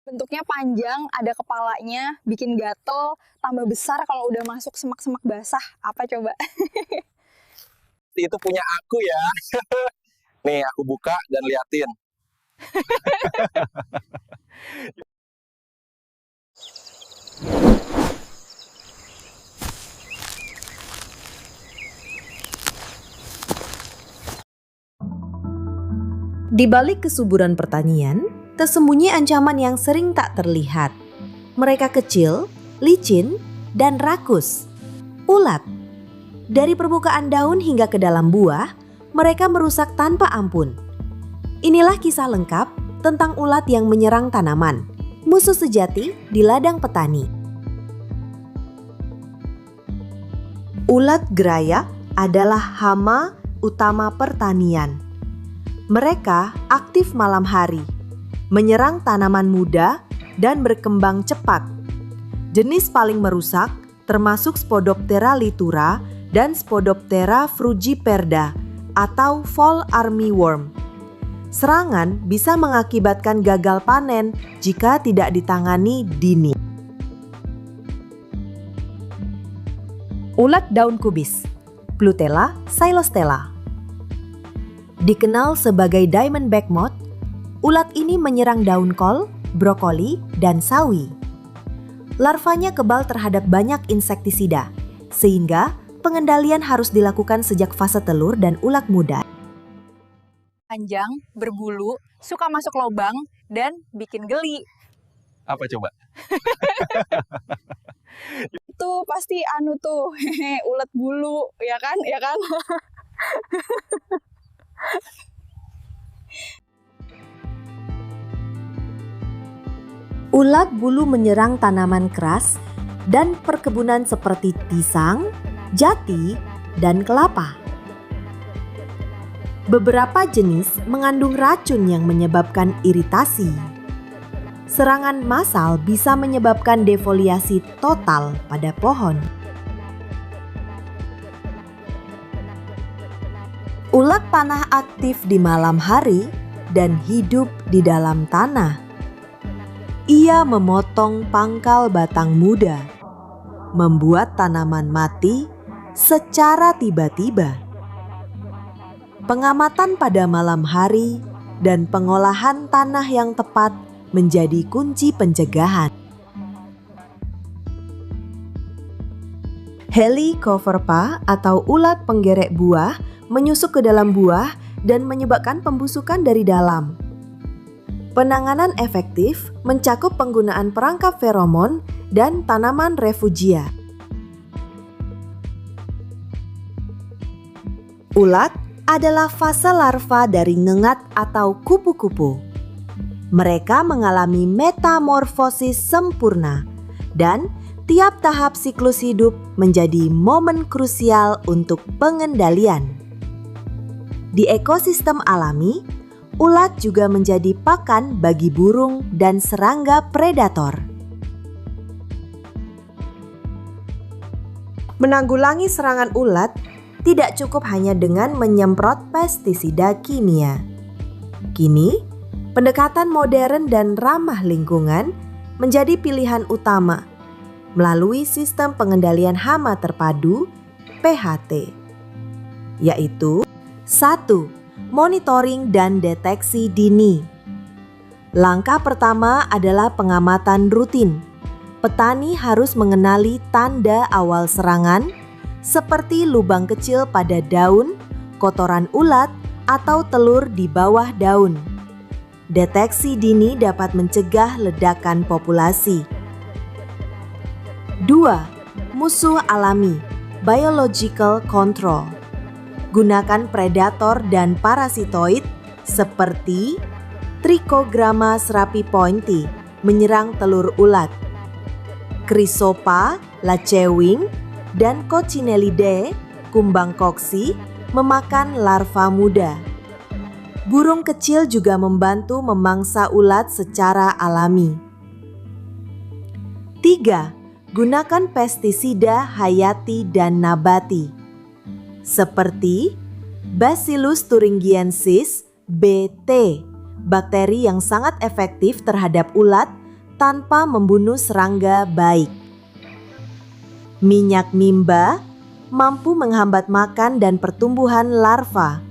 Bentuknya panjang, ada kepalanya, bikin gatel, tambah besar kalau udah masuk semak-semak basah. Apa coba? Itu punya aku ya. Nih, aku buka dan liatin. Di balik kesuburan pertanian, tersembunyi ancaman yang sering tak terlihat. Mereka kecil, licin, dan rakus. Ulat. Dari permukaan daun hingga ke dalam buah, mereka merusak tanpa ampun. Inilah kisah lengkap tentang ulat yang menyerang tanaman, musuh sejati di ladang petani. Ulat geraya adalah hama utama pertanian. Mereka aktif malam hari, menyerang tanaman muda dan berkembang cepat. Jenis paling merusak termasuk Spodoptera litura dan Spodoptera frugiperda atau fall armyworm. Serangan bisa mengakibatkan gagal panen jika tidak ditangani dini. Ulat daun kubis, Plutella xylostella. Dikenal sebagai diamondback moth, ulat ini menyerang daun kol, brokoli, dan sawi. Larvanya kebal terhadap banyak insektisida, sehingga pengendalian harus dilakukan sejak fase telur dan ulat muda. Panjang, berbulu, suka masuk lubang, dan bikin geli. Apa coba? Tuh pasti tuh, ulat bulu, ya kan? Ya kan? Ulat bulu menyerang tanaman keras dan perkebunan seperti pisang, jati, dan kelapa. Beberapa jenis mengandung racun yang menyebabkan iritasi. Serangan massal bisa menyebabkan defoliasi total pada pohon. Ulat panah aktif di malam hari dan hidup di dalam tanah. Ia memotong pangkal batang muda, membuat tanaman mati secara tiba-tiba. Pengamatan pada malam hari dan pengolahan tanah yang tepat menjadi kunci pencegahan. Helicoverpa atau ulat penggerek buah menyusup ke dalam buah dan menyebabkan pembusukan dari dalam. Penanganan efektif mencakup penggunaan perangkap feromon dan tanaman refugia. Ulat adalah fase larva dari ngengat atau kupu-kupu. Mereka mengalami metamorfosis sempurna dan tiap tahap siklus hidup menjadi momen krusial untuk pengendalian. Di ekosistem alami, ulat juga menjadi pakan bagi burung dan serangga predator. Menanggulangi serangan ulat tidak cukup hanya dengan menyemprot pestisida kimia. Kini, pendekatan modern dan ramah lingkungan menjadi pilihan utama melalui sistem pengendalian hama terpadu (PHT), yaitu 1. Monitoring dan deteksi dini. Langkah pertama adalah pengamatan rutin. Petani harus mengenali tanda awal serangan seperti lubang kecil pada daun, kotoran ulat, atau telur di bawah daun. Deteksi dini dapat mencegah ledakan populasi. 2. Musuh alami, biological control. Gunakan predator dan parasitoid seperti Trichogramma serapi pointi menyerang telur ulat, Chrysopa lacewing, dan Coccinellidae kumbang koksi memakan larva muda. Burung kecil juga membantu memangsa ulat secara alami. 3. Gunakan pestisida hayati dan nabati seperti Bacillus thuringiensis (BT), bakteri yang sangat efektif terhadap ulat tanpa membunuh serangga baik. Minyak mimba mampu menghambat makan dan pertumbuhan larva.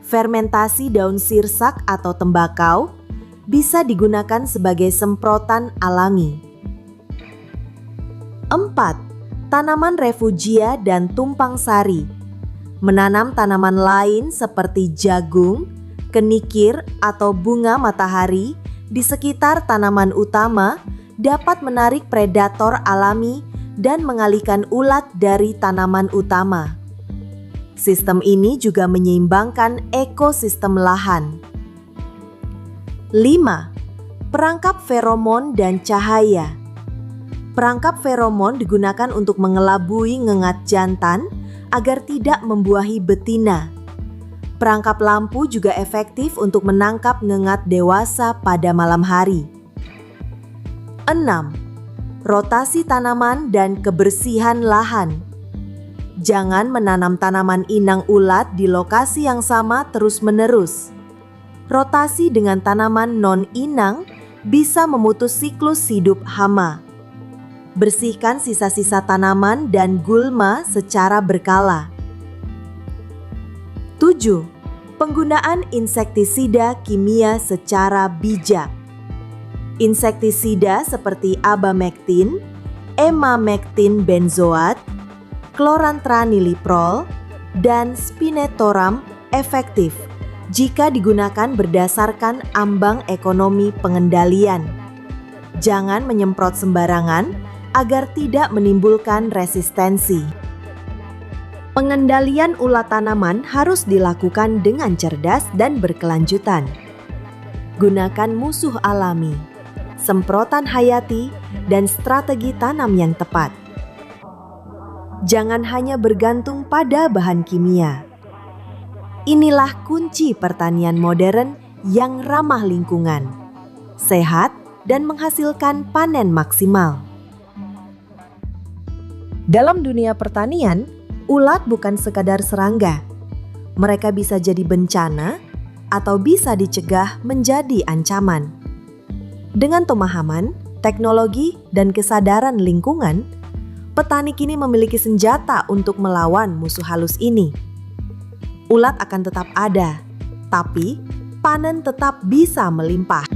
Fermentasi daun sirsak atau tembakau bisa digunakan sebagai semprotan alami. 4. Tanaman refugia dan tumpang sari. Menanam tanaman lain seperti jagung, kenikir, atau bunga matahari di sekitar tanaman utama dapat menarik predator alami dan mengalihkan ulat dari tanaman utama. Sistem ini juga menyeimbangkan ekosistem lahan. 5. Perangkap feromon dan cahaya. Perangkap feromon digunakan untuk mengelabui ngengat jantan agar tidak membuahi betina. Perangkap lampu juga efektif untuk menangkap ngengat dewasa pada malam hari. 6. Rotasi tanaman dan kebersihan lahan. Jangan menanam tanaman inang ulat di lokasi yang sama terus-menerus. Rotasi dengan tanaman non-inang bisa memutus siklus hidup hama. Bersihkan sisa-sisa tanaman dan gulma secara berkala. 7. Penggunaan insektisida kimia secara bijak. Insektisida seperti abamectin, emamectin benzoat, chlorantraniliprol, dan spinetoram efektif jika digunakan berdasarkan ambang ekonomi pengendalian. Jangan menyemprot sembarangan agar tidak menimbulkan resistensi. Pengendalian ulat tanaman harus dilakukan dengan cerdas dan berkelanjutan. Gunakan musuh alami, semprotan hayati, dan strategi tanam yang tepat. Jangan hanya bergantung pada bahan kimia. Inilah kunci pertanian modern yang ramah lingkungan, sehat, dan menghasilkan panen maksimal. Dalam dunia pertanian, ulat bukan sekadar serangga. Mereka bisa jadi bencana atau bisa dicegah menjadi ancaman. Dengan pemahaman, teknologi, dan kesadaran lingkungan, petani kini memiliki senjata untuk melawan musuh halus ini. Ulat akan tetap ada, tapi panen tetap bisa melimpah.